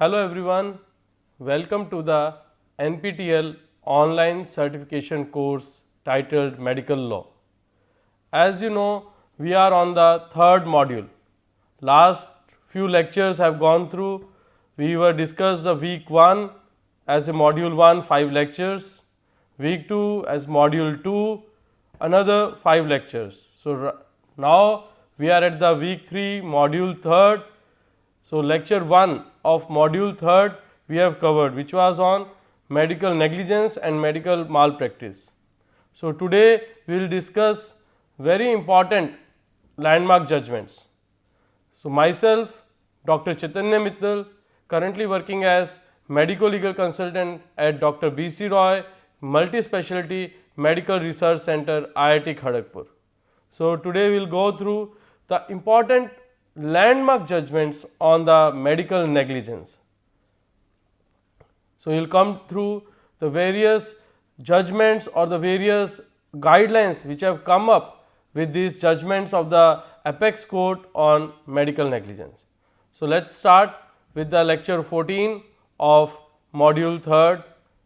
Hello everyone, welcome to the NPTEL online certification course titled Medical Law. As you know, we are on the third module. Last few lectures have gone through. We were discussed the week 1 as a module 1 5 lectures, week 2 as module 2 another 5 lectures. So now we are at the week 3 module 3rd. So lecture 1 of module 3rd we have covered, which was on medical negligence and medical malpractice. So today we will discuss very important landmark judgments. So myself, Dr. Chaitanya Mittal, currently working as medico legal consultant at Dr. B.C. Roy Multi-Specialty Medical Research Center, IIT Kharagpur. So today we will go through the important landmark judgments on the medical negligence. So you will come through the various judgments or the various guidelines which have come up with these judgments of the apex court on medical negligence. So let us start with the lecture 14 of module 3rd,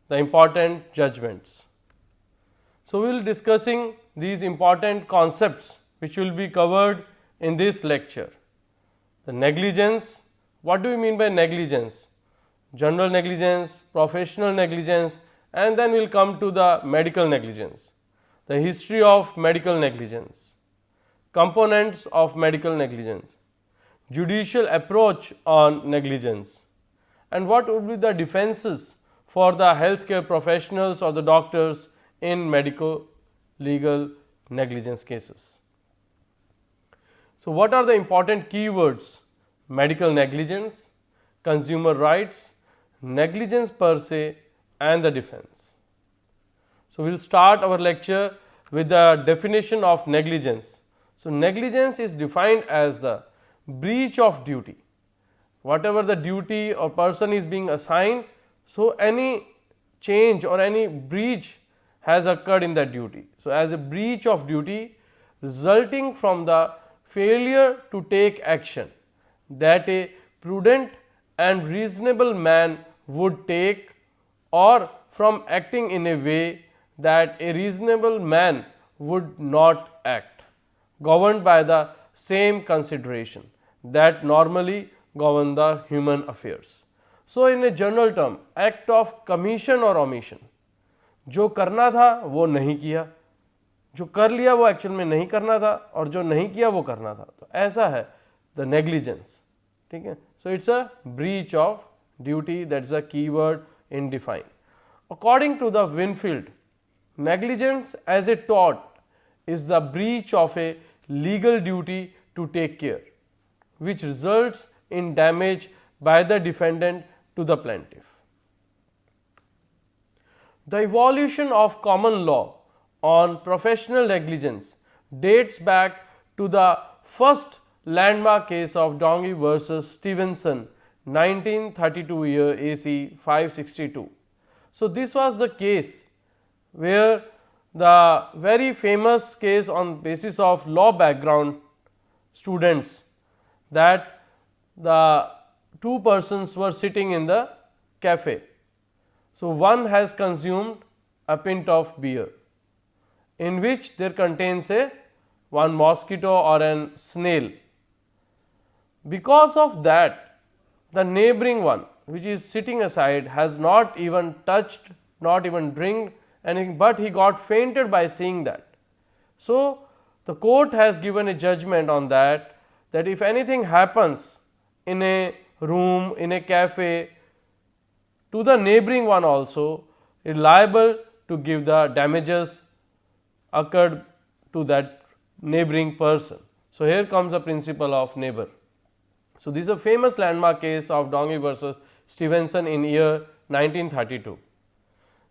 the important judgments. So we will be discussing these important concepts which will be covered in this lecture. The negligence, what do we mean by negligence? General negligence, professional negligence, and then we will come to the medical negligence. The history of medical negligence, components of medical negligence, judicial approach on negligence, and what would be the defenses for the healthcare professionals or the doctors in medico legal negligence cases. So what are the important keywords? Medical negligence, consumer rights, negligence per se, and the defense. So we will start our lecture with the definition of negligence. So negligence is defined as the breach of duty. Whatever the duty or person is being assigned, so any change or any breach has occurred in that duty. So as a breach of duty resulting from the failure to take action that a prudent and reasonable man would take, or from acting in a way that a reasonable man would not act, governed by the same consideration that normally govern the human affairs. So in a general term, act of commission or omission, जो करना था वो नहीं किया, जो कर लिया वो एक्चुअल में नहीं करना था, और जो नहीं किया वो करना था. तो ऐसा है द नेग्लिजेंस. ठीक है. So it's a breach of duty, that is a keyword in define. According to the Winfield, negligence as a tort is the breach of a legal duty to take care, which results in damage by the defendant to the plaintiff. The evolution of common law on professional negligence dates back to the first landmark case of Dongi versus Stevenson, 1932 year AC 562. So this was the case where the very famous case on basis of law background students, that the two persons were sitting in the cafe. So one has consumed a pint of beer in which there contains a one mosquito or an snail. Because of that, the neighboring one which is sitting aside has not even touched, not even drank anything, but he got fainted by seeing that. So the court has given a judgment on that, that if anything happens in a room, in a cafe, to the neighboring one also is liable to give the damages occurred to that neighboring person. So here comes the principle of neighbor. So this is a famous landmark case of Dongi versus Stevenson in year 1932.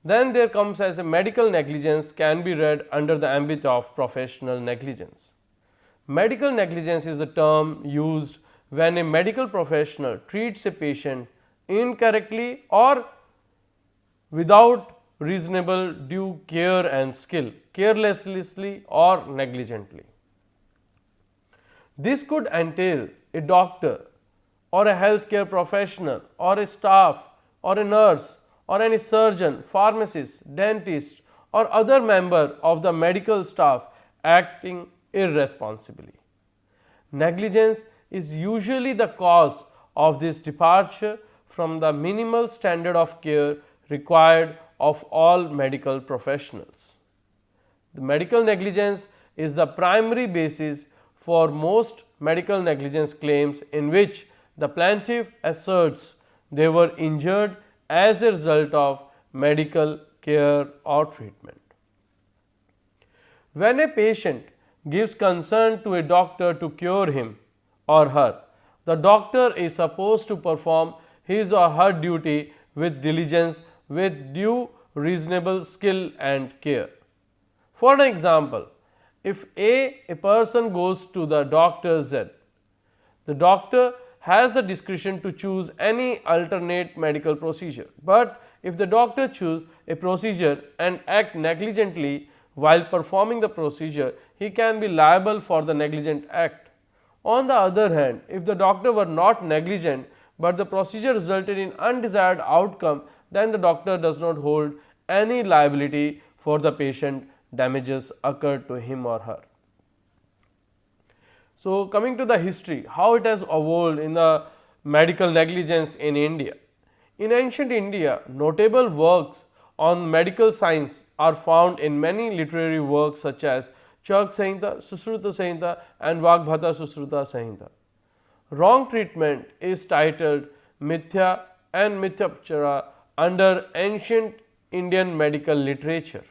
Then there comes as a medical negligence can be read under the ambit of professional negligence. Medical negligence is the term used when a medical professional treats a patient incorrectly or without reasonable due care and skill, carelessly or negligently. This could entail a doctor or a healthcare professional or a staff or a nurse or any surgeon, pharmacist, dentist or other member of the medical staff acting irresponsibly. Negligence is usually the cause of this departure from the minimal standard of care required of all medical professionals. The medical negligence is the primary basis for most medical negligence claims in which the plaintiff asserts they were injured as a result of medical care or treatment. When a patient gives consent to a doctor to cure him or her, the doctor is supposed to perform his or her duty with diligence, with due reasonable skill and care. For an example, if a person goes to the doctor Z, the doctor has the discretion to choose any alternate medical procedure, but if the doctor chooses a procedure and act negligently while performing the procedure, he can be liable for the negligent act. On the other hand, if the doctor were not negligent, but the procedure resulted in undesired outcome, then the doctor does not hold any liability for the patient damages occurred to him or her. So, coming to the history, how it has evolved in the medical negligence in India. In ancient India, notable works on medical science are found in many literary works such as Chak Samhita, Susruta Samhita and Vagbhata Susruta Samhita. Wrong treatment is titled Mithya and Mithyapachara under ancient Indian medical literature.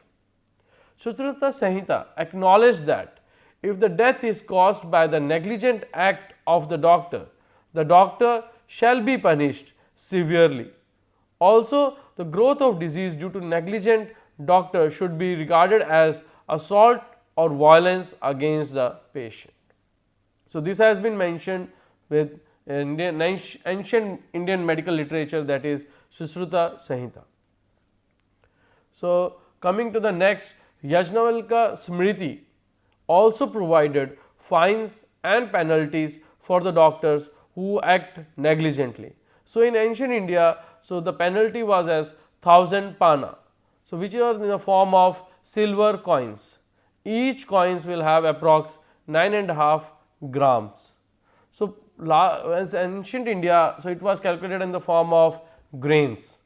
Susruta Samhita acknowledged that if the death is caused by the negligent act of the doctor shall be punished severely. Also, the growth of disease due to negligent doctor should be regarded as assault or violence against the patient. So, this has been mentioned with ancient Indian medical literature, that is Susruta Samhita. So, coming to the next, Yajnavalkya Smriti also provided fines and penalties for the doctors who act negligently. So, in ancient India, the penalty was as 1000 pana, which are in the form of silver coins. Each coins will have approx 9.5 grams. So, as ancient India, it was calculated in the form of grains.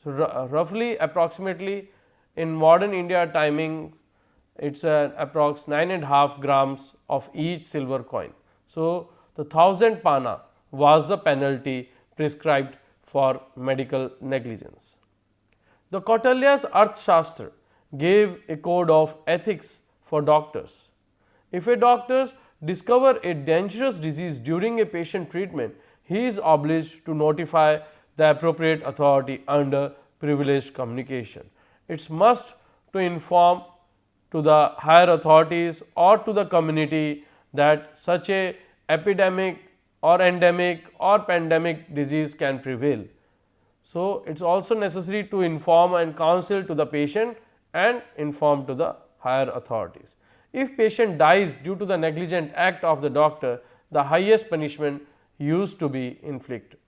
So, roughly approximately in modern India timing, it is approx 9.5 grams of each silver coin. So, the 1000 pana was the penalty prescribed for medical negligence. The Kautilya's Arthashastra gave a code of ethics for doctors. If a doctor discover a dangerous disease during a patient treatment, he is obliged to notify the appropriate authority under privileged communication. It must to inform to the higher authorities or to the community that such a epidemic or endemic or pandemic disease can prevail. So, it is also necessary to inform and counsel to the patient and inform to the higher authorities. If patient dies due to the negligent act of the doctor, the highest punishment used to be inflicted.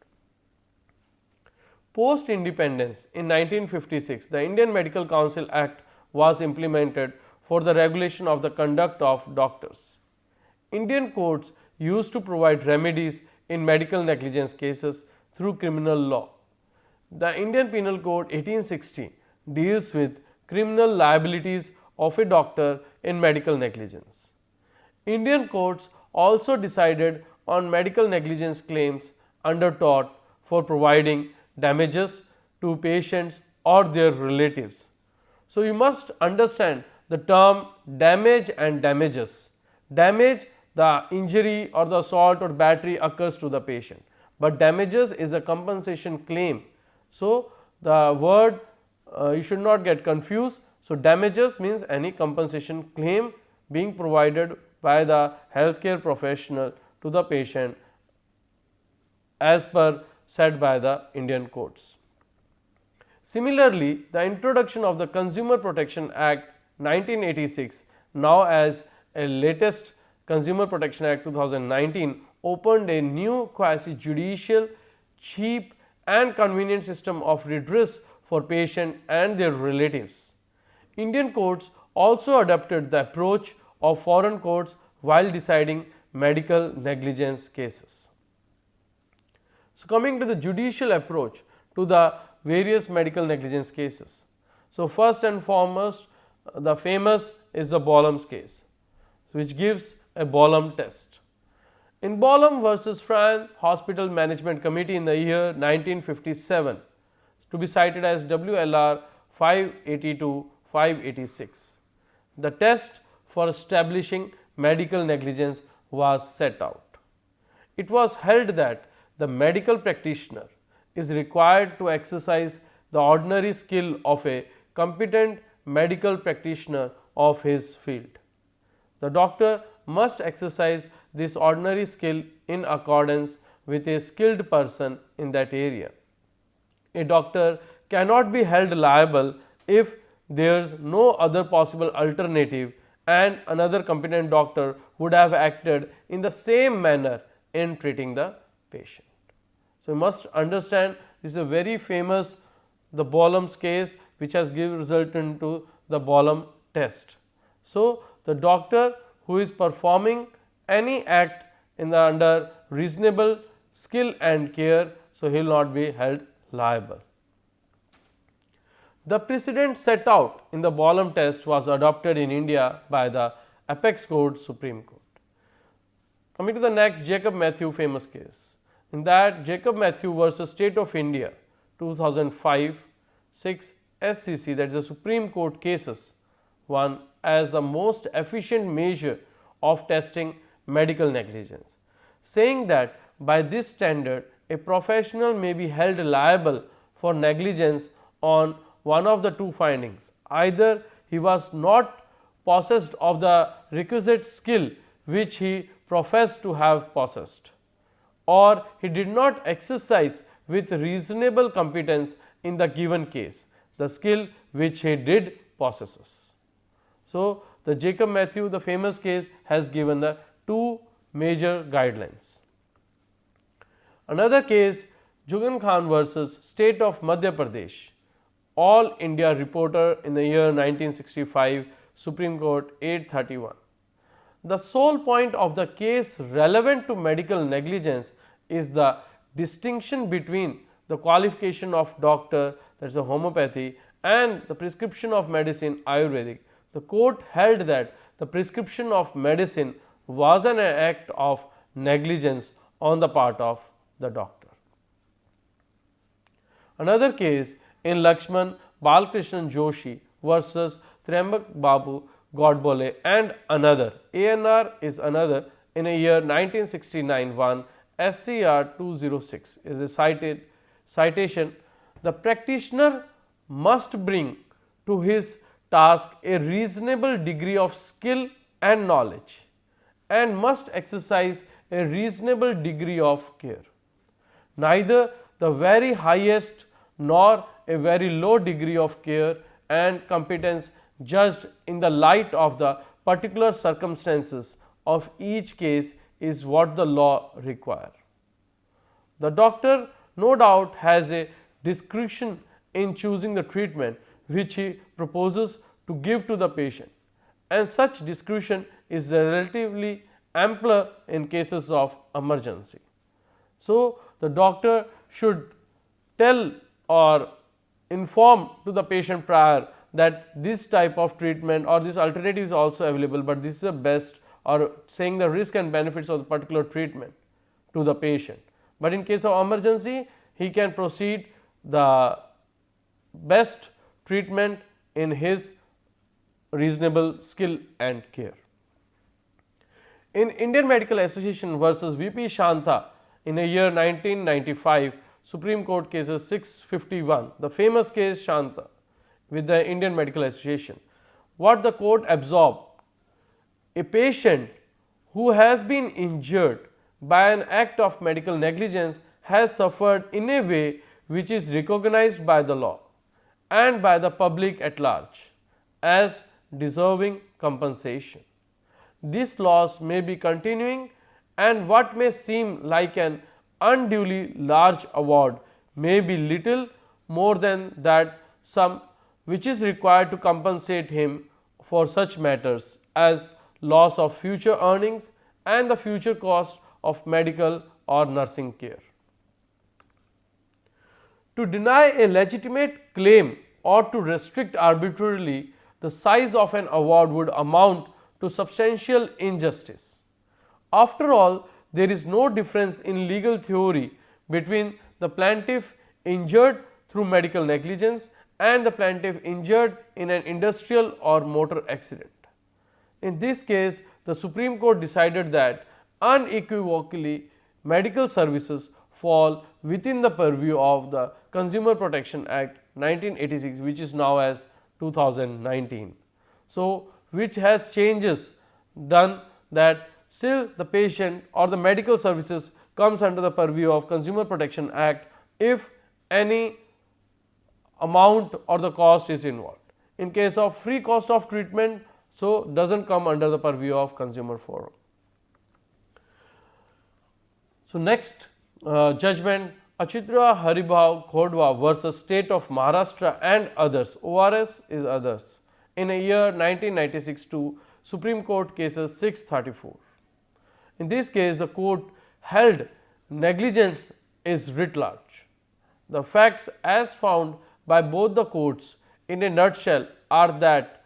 Post independence in 1956, the Indian Medical Council Act was implemented for the regulation of the conduct of doctors. Indian courts used to provide remedies in medical negligence cases through criminal law. The Indian Penal Code 1860 deals with criminal liabilities of a doctor in medical negligence. Indian courts also decided on medical negligence claims under tort for providing damages to patients or their relatives. So, you must understand the term damage and damages. Damage, the injury or the assault or battery occurs to the patient, but damages is a compensation claim. So, the word you should not get confused. So, damages means any compensation claim being provided by the healthcare professional to the patient as per said by the Indian courts. Similarly, the introduction of the Consumer Protection Act 1986, now as a latest Consumer Protection Act 2019, opened a new quasi-judicial, cheap and convenient system of redress for patients and their relatives. Indian courts also adopted the approach of foreign courts while deciding medical negligence cases. So, coming to the judicial approach to the various medical negligence cases. So, first and foremost, the famous is the Bolam's case, which gives a Bolam test. In Bolam versus France Hospital Management Committee in the year 1957, to be cited as WLR 582-586, the test for establishing medical negligence was set out. It was held that the medical practitioner is required to exercise the ordinary skill of a competent medical practitioner of his field. The doctor must exercise this ordinary skill in accordance with a skilled person in that area. A doctor cannot be held liable if there is no other possible alternative and another competent doctor would have acted in the same manner in treating the patient. So, you must understand this is a very famous the Bolam's case, which has given result into the Bolam test. So, the doctor who is performing any act in the under reasonable skill and care, so he will not be held liable. The precedent set out in the Bolam test was adopted in India by the Apex Court Supreme Court. Coming to the next, Jacob Matthew famous case. In that, Jacob Matthew versus State of India 2005-6 SCC, that is the Supreme Court cases, won as the most efficient measure of testing medical negligence, saying that by this standard a professional may be held liable for negligence on one of the two findings: either he was not possessed of the requisite skill which he professed to have possessed, or he did not exercise with reasonable competence in the given case the skill which he did possesses. So, the Jacob Matthew, the famous case, has given the two major guidelines. Another case, Jugan Khan versus State of Madhya Pradesh, All India Reporter in the year 1965, Supreme Court 831. The sole point of the case relevant to medical negligence is the distinction between the qualification of doctor, that is a homeopathy, and the prescription of medicine, Ayurvedic. The court held that the prescription of medicine was an act of negligence on the part of the doctor. Another case in Lakshman Balkrishnan Joshi versus Triambak Babu Godbole and another, ANR is another, in a year 1969 one, SCR 206 is a citation. The practitioner must bring to his task a reasonable degree of skill and knowledge and must exercise a reasonable degree of care. Neither the very highest nor a very low degree of care and competence judged in the light of the particular circumstances of each case is what the law requires. The doctor no doubt has a discretion in choosing the treatment which he proposes to give to the patient, and such discretion is relatively ampler in cases of emergency. So, the doctor should tell or inform to the patient prior that this type of treatment or this alternative is also available, but this is the best, or saying the risk and benefits of the particular treatment to the patient. But in case of emergency, he can proceed the best treatment in his reasonable skill and care. In Indian Medical Association versus VP Shanta in a year 1995, Supreme Court cases 651, the famous case Shanta with the Indian Medical Association, what the court absorbed: a patient who has been injured by an act of medical negligence has suffered in a way which is recognized by the law and by the public at large as deserving compensation. This loss may be continuing and what may seem like an unduly large award may be little more than that sum which is required to compensate him for such matters as loss of future earnings and the future cost of medical or nursing care. To deny a legitimate claim or to restrict arbitrarily the size of an award would amount to substantial injustice. After all, there is no difference in legal theory between the plaintiff injured through medical negligence and the plaintiff injured in an industrial or motor accident. In this case, the Supreme Court decided that unequivocally medical services fall within the purview of the Consumer Protection Act 1986, which is now as 2019. So, which has changes done that still the patient or the medical services comes under the purview of Consumer Protection Act if any amount or the cost is involved. In case of free cost of treatment, so does not come under the purview of consumer forum. So, next judgment, Achitra Haribhav Khodwa versus State of Maharashtra and others, ORS is others, in a year 1996 to Supreme Court cases 634. In this case, the court held negligence is writ large. The facts as found by both the courts in a nutshell are that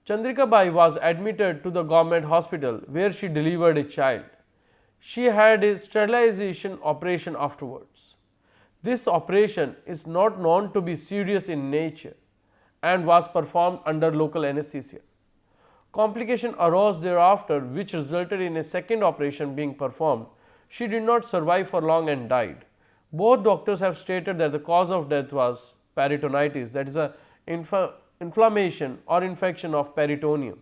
Chandrika Bai was admitted to the government hospital where she delivered a child. She had a sterilization operation afterwards. This operation is not known to be serious in nature and was performed under local anesthesia. Complication arose thereafter which resulted in a second operation being performed. She did not survive for long and died. Both doctors have stated that the cause of death was peritonitis, that is a inflammation or infection of peritoneum.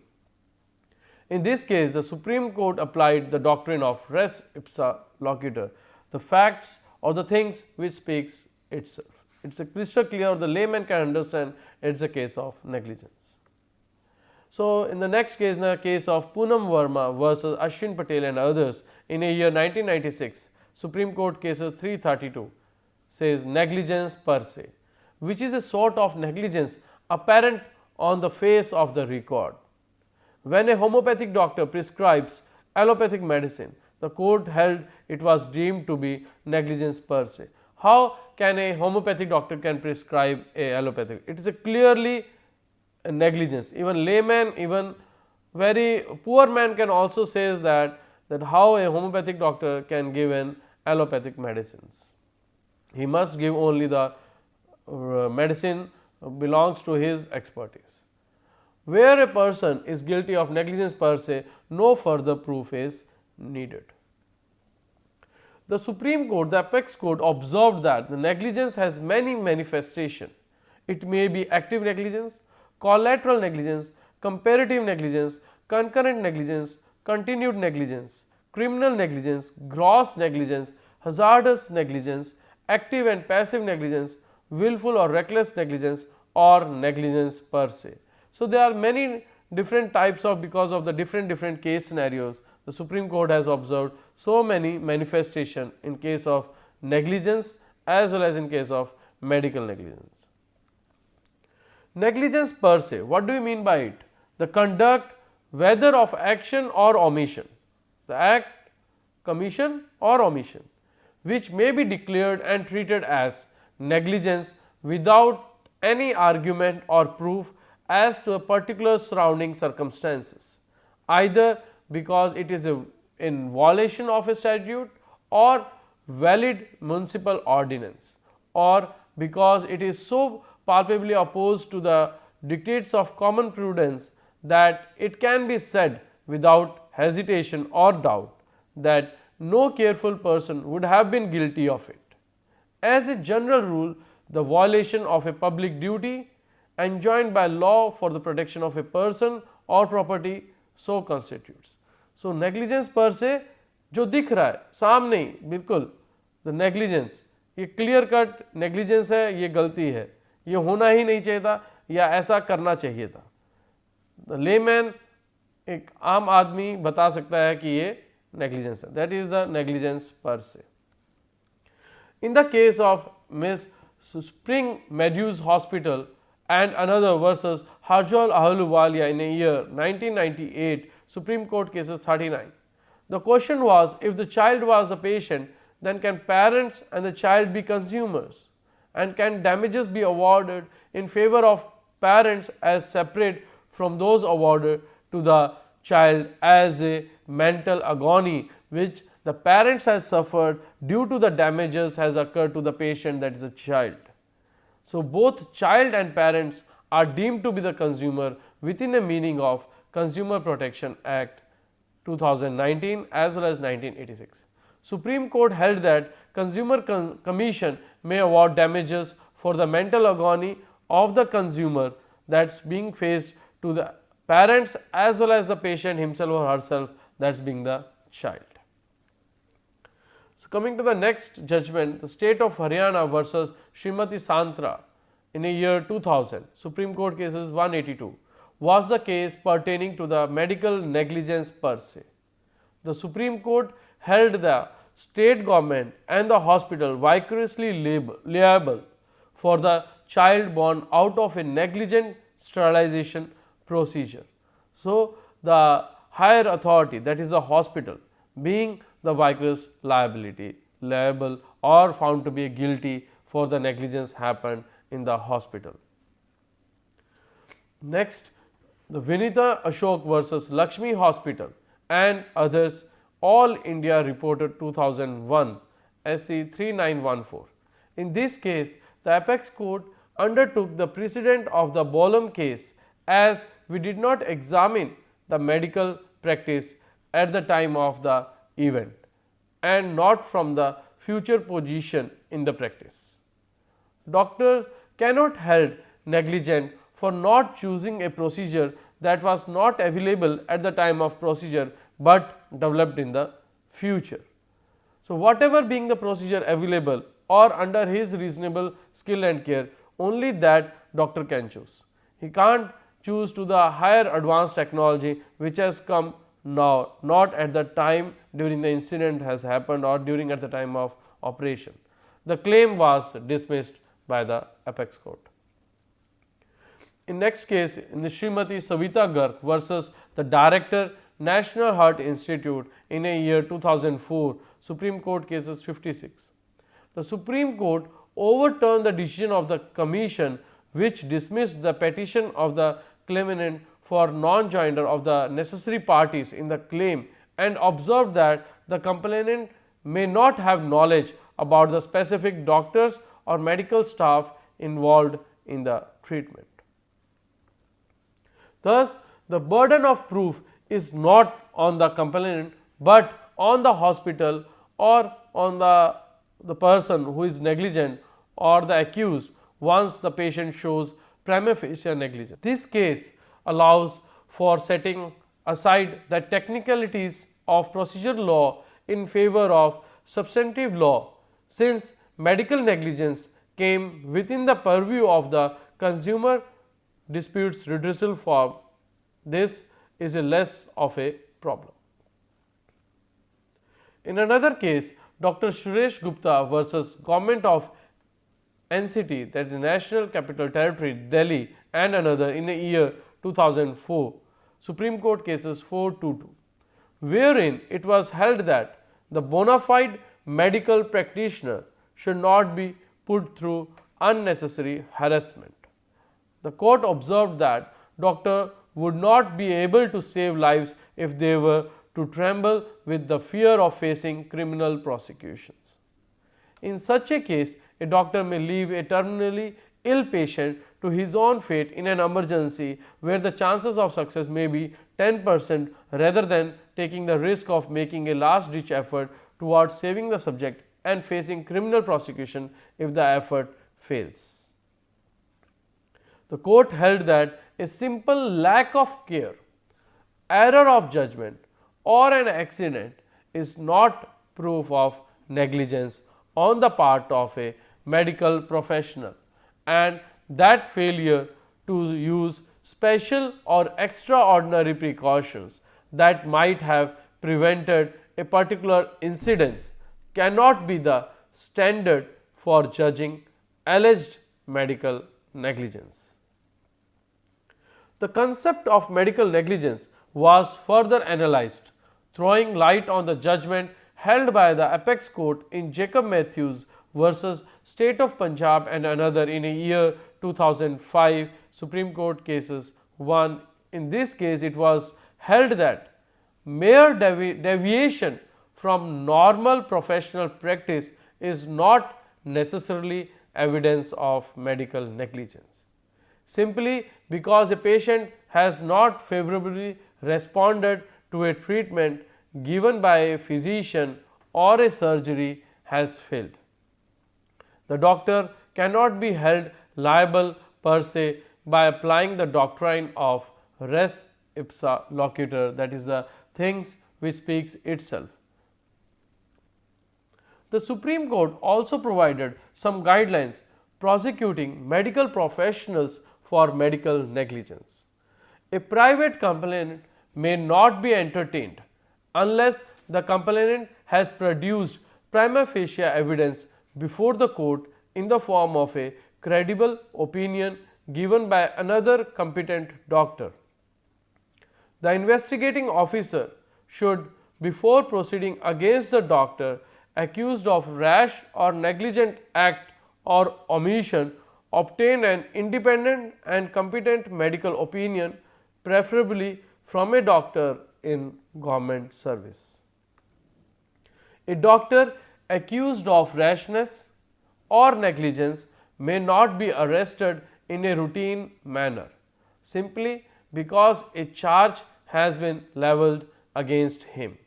In this case, the Supreme Court applied the doctrine of res ipsa loquitur, the facts or the things which speaks itself. It is a crystal clear, the layman can understand it is a case of negligence. So, in the next case, in the case of Poonam Verma versus Ashwin Patel and others in a year 1996, Supreme Court cases 332 says negligence per se, which is a sort of negligence apparent on the face of the record. When a homeopathic doctor prescribes allopathic medicine, the court held it was deemed to be negligence per se. How can a homeopathic doctor can prescribe a allopathic? It is a clearly a negligence. Even layman, even very poor man can also says that how a homeopathic doctor can give an allopathic medicines. He must give only the medicine belongs to his expertise. Where a person is guilty of negligence per se, no further proof is needed. The Supreme Court, the apex court observed that the negligence has many manifestations. It may be active negligence, collateral negligence, comparative negligence, concurrent negligence, continued negligence, criminal negligence, gross negligence, hazardous negligence, active and passive negligence, willful or reckless negligence or negligence per se. So, there are many different types of, because of the different case scenarios, the Supreme Court has observed so many manifestation in case of negligence as well as in case of medical negligence. Negligence per se, what do you mean by it? The conduct whether of action or omission, the act, commission or omission, which may be declared and treated as negligence without any argument or proof as to a particular surrounding circumstances, either because it is in violation of a statute or valid municipal ordinance, or because it is so palpably opposed to the dictates of common prudence that it can be said without hesitation or doubt that no careful person would have been guilty of it. As a general rule, the violation of a public duty enjoined by law for the protection of a person or property so constitutes. So, negligence per se जो दिख रहा है सामने ही बिल्कुल the negligence, ये clear cut negligence है, ये गलती है, ये होना ही नहीं चाहिए था या ऐसा करना चाहिए था. द लेमैन एक आम आदमी बता सकता है कि ये negligence. That is the negligence per se. In the case of Miss Spring Meadows Hospital and another versus Harjol Ahluwalia in a year 1998, Supreme Court cases 39. The question was, if the child was the patient, then can parents and the child be consumers, and can damages be awarded in favor of parents as separate from those awarded to the child as a mental agony which the parents has suffered due to the damages has occurred to the patient, that is a child. So, both child and parents are deemed to be the consumer within a meaning of Consumer Protection Act 2019 as well as 1986. Supreme Court held that Consumer Commission may award damages for the mental agony of the consumer that is being faced to the parents as well as the patient himself or herself, that is being the child. So, coming to the next judgment, the state of Haryana versus Srimati Santra in a year 2000, Supreme Court cases 182, was the case pertaining to the medical negligence per se. The Supreme Court held the state government and the hospital vicariously liable for the child born out of a negligent sterilization procedure. So, the higher authority, that is the hospital, being the vicarious liable or found to be guilty for the negligence happened in the hospital. Next, the Vinita Ashok versus Lakshmi Hospital and others, All India reported 2001 SC 3914. In this case, the apex court undertook the precedent of the Bolam case, as we did not examine the medical practice at the time of the event and not from the future position in the practice. Doctor cannot held negligent for not choosing a procedure that was not available at the time of procedure, but developed in the future. So, whatever being the procedure available or under his reasonable skill and care, only that doctor can choose. He can't choose to the higher advanced technology which has come now, not at the time during the incident has happened or during at the time of operation. The claim was dismissed by the apex court. In next case, in the Srimati Savita Garg versus the Director National Heart Institute in a year 2004, Supreme Court cases 56. The Supreme Court overturned the decision of the Commission which dismissed the petition of the claimant for non-joinder of the necessary parties in the claim and observed that the complainant may not have knowledge about the specific doctors or medical staff involved in the treatment. Thus, the burden of proof is not on the complainant, but on the hospital or on the person who is negligent or the accused once the patient shows prima facie negligence. This case allows for setting aside the technicalities of procedural law in favor of substantive law, since medical negligence came within the purview of the consumer disputes redressal form. This is a less of a problem. In another case, Dr. Suresh Gupta versus Government of NCT, that is National Capital Territory, Delhi, and another in the year 2004, Supreme Court cases 422, wherein it was held that the bona fide medical practitioner should not be put through unnecessary harassment. The court observed that doctor would not be able to save lives if they were to tremble with the fear of facing criminal prosecutions. In such a case, a doctor may leave a terminally ill patient to his own fate in an emergency where the chances of success may be 10% rather than taking the risk of making a last ditch effort towards saving the subject and facing criminal prosecution if the effort fails. The court held that a simple lack of care, error of judgment, or an accident is not proof of negligence on the part of a medical professional, and that failure to use special or extraordinary precautions that might have prevented a particular incidence cannot be the standard for judging alleged medical negligence. The concept of medical negligence was further analyzed, throwing light on the judgment held by the apex court in Jacob Matthews versus State of Punjab and another in a year 2005 Supreme Court cases 1. In this case, it was held that mere deviation from normal professional practice is not necessarily evidence of medical negligence. Simply because a patient has not favorably responded to a treatment given by a physician or a surgery has failed. The doctor cannot be held liable per se by applying the doctrine of res ipsa loquitur, that is, the things which speaks itself. The Supreme Court also provided some guidelines prosecuting medical professionals for medical negligence. A private complaint may not be entertained unless the complainant has produced prima facie evidence before the court in the form of a credible opinion given by another competent doctor. The investigating officer should, before proceeding against the doctor accused of rash or negligent act or omission, obtain an independent and competent medical opinion, preferably from a doctor in government service. A doctor accused of rashness or negligence may not be arrested in a routine manner simply because a charge has been levelled against him,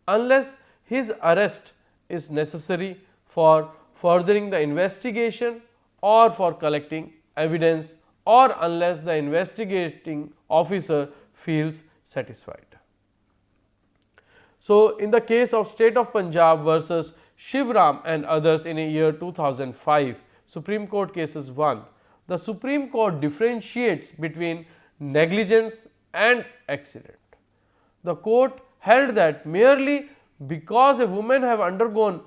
unless his arrest is necessary for furthering the investigation or for collecting evidence, or unless the investigating officer feels satisfied. So, in the case of State of Punjab versus Shivram and others in a year 2005 Supreme Court cases 1, the Supreme Court differentiates between negligence and accident. The court held that merely because a woman have undergone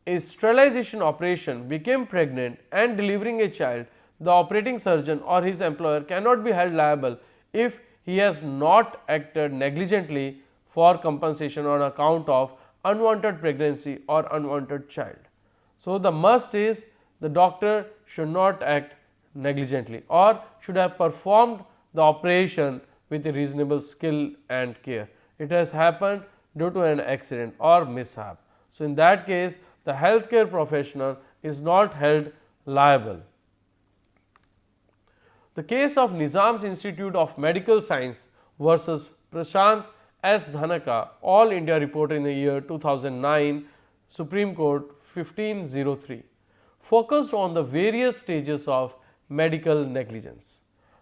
a sterilization operation, became pregnant and delivering a child, the operating surgeon or his employer cannot be held liable if he has not acted negligently for compensation on account of unwanted pregnancy or unwanted child. So, the must is the doctor should not act negligently or should have performed the operation with a reasonable skill and care. It has happened due to an accident or mishap. So, in that case, the healthcare professional is not held liable. The case of Nizam's Institute of Medical Science versus Prashant S. Dhanaka, All India Report in the year 2009, Supreme Court 1503, focused on the various stages of medical negligence.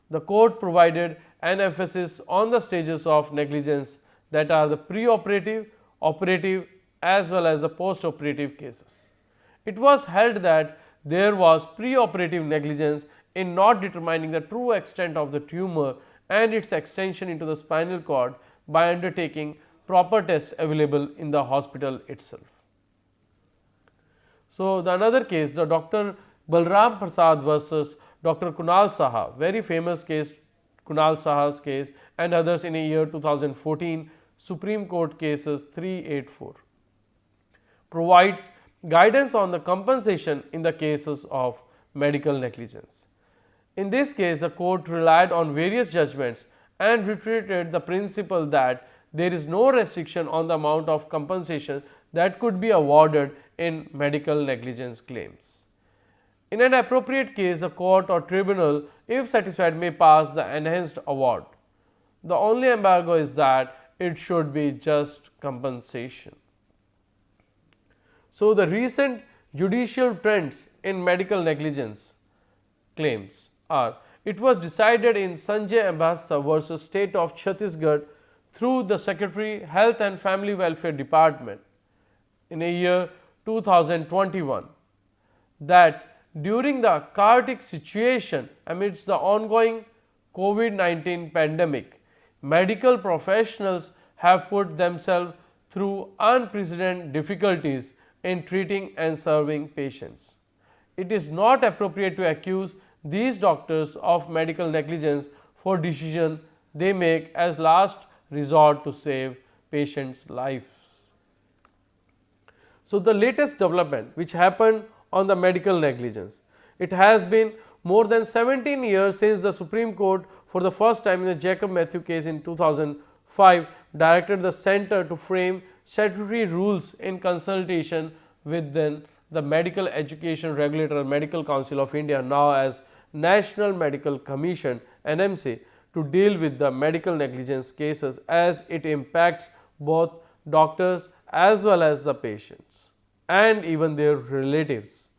The court provided an emphasis on the stages of negligence that are the preoperative, operative as well as the postoperative cases. It was held that there was preoperative negligence in not determining the true extent of the tumor and its extension into the spinal cord by undertaking proper tests available in the hospital itself. So, the another case, the Dr. Balram Prasad versus Dr. Kunal Saha, very famous case, Kunal Saha's case and others in a year 2014 Supreme Court cases 384, provides guidance on the compensation in the cases of medical negligence. In this case, the court relied on various judgments and reiterated the principle that there is no restriction on the amount of compensation that could be awarded in medical negligence claims. In an appropriate case, the court or tribunal, if satisfied, may pass the enhanced award. The only embargo is that it should be just compensation. So, the recent judicial trends in medical negligence claims are: it was decided in Sanjay Ambasta versus State of Chhattisgarh through the Secretary Health and Family Welfare Department in a year 2021 that during the chaotic situation amidst the ongoing COVID-19 pandemic, medical professionals have put themselves through unprecedented difficulties in treating and serving patients. It is not appropriate to accuse these doctors of medical negligence for decisions they make as last resort to save patients' lives. So, the latest development which happened on the medical negligence, it has been more than 17 years since the Supreme Court for the first time in the Jacob Matthew case in 2005 directed the center to frame statutory rules in consultation with then the Medical Education Regulator Medical Council of India, now as National Medical Commission NMC, to deal with the medical negligence cases as it impacts both doctors as well as the patients and even their relatives.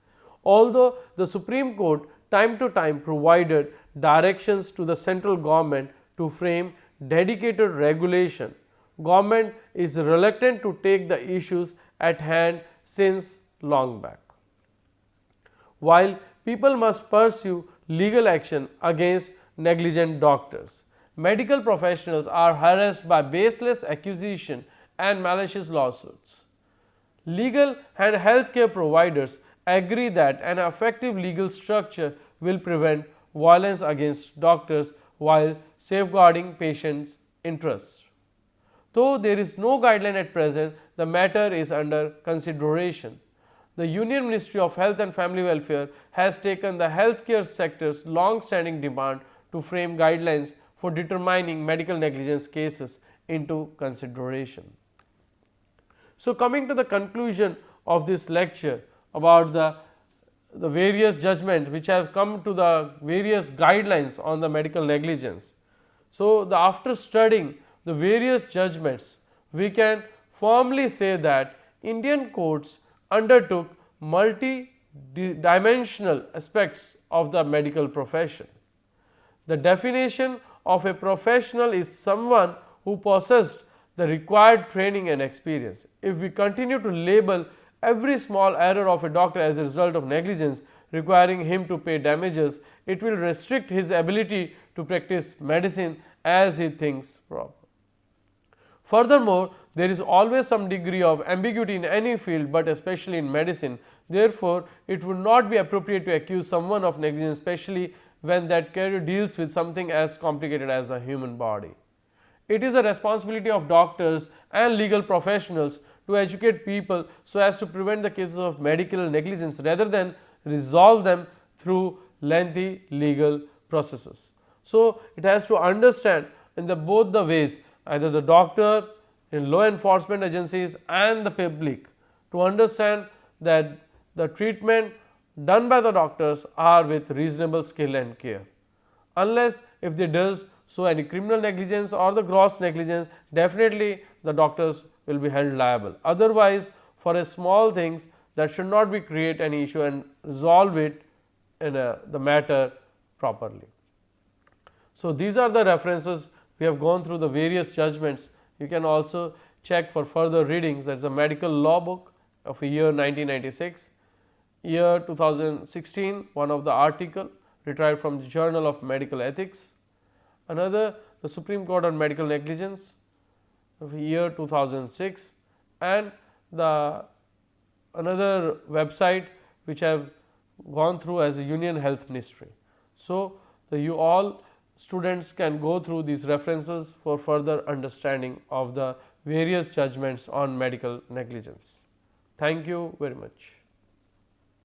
Although the Supreme Court time to time provided directions to the central government to frame dedicated regulation, government is reluctant to take the issues at hand since long back. While people must pursue legal action against negligent doctors, medical professionals are harassed by baseless accusation and malicious lawsuits. Legal and healthcare providers agree that an effective legal structure will prevent violence against doctors while safeguarding patients' interests. Though there is no guideline at present, the matter is under consideration. The Union Ministry of Health and Family Welfare has taken the healthcare sector's long-standing demand to frame guidelines for determining medical negligence cases into consideration. So, coming to the conclusion of this lecture about the various judgments which have come to the various guidelines on the medical negligence. So, after studying the various judgments, we can firmly say that Indian courts undertook multi-dimensional aspects of the medical profession. The definition of a professional is someone who possessed the required training and experience. If we continue to label every small error of a doctor as a result of negligence requiring him to pay damages, it will restrict his ability to practice medicine as he thinks proper. Furthermore, there is always some degree of ambiguity in any field, but especially in medicine. Therefore, it would not be appropriate to accuse someone of negligence, especially when that career deals with something as complicated as a human body. It is a responsibility of doctors and legal professionals to educate people so as to prevent the cases of medical negligence rather than resolve them through lengthy legal processes. So, it has to understand in both the ways, either the doctor, in law enforcement agencies and the public, to understand that the treatment done by the doctors are with reasonable skill and care. Unless if they does so any criminal negligence or the gross negligence, definitely the doctors will be held liable. Otherwise, for a small things that should not be create any issue and resolve it in the matter properly. So, these are the references. We have gone through the various judgments. You can also check for further readings. That is a medical law book of year 1996, year 2016, one of the article retrieved from the Journal of Medical Ethics, another the Supreme Court on Medical Negligence of year 2006, and the another website which I have gone through as a Union Health Ministry. So, you all students can go through these references for further understanding of the various judgments on medical negligence. Thank you very much.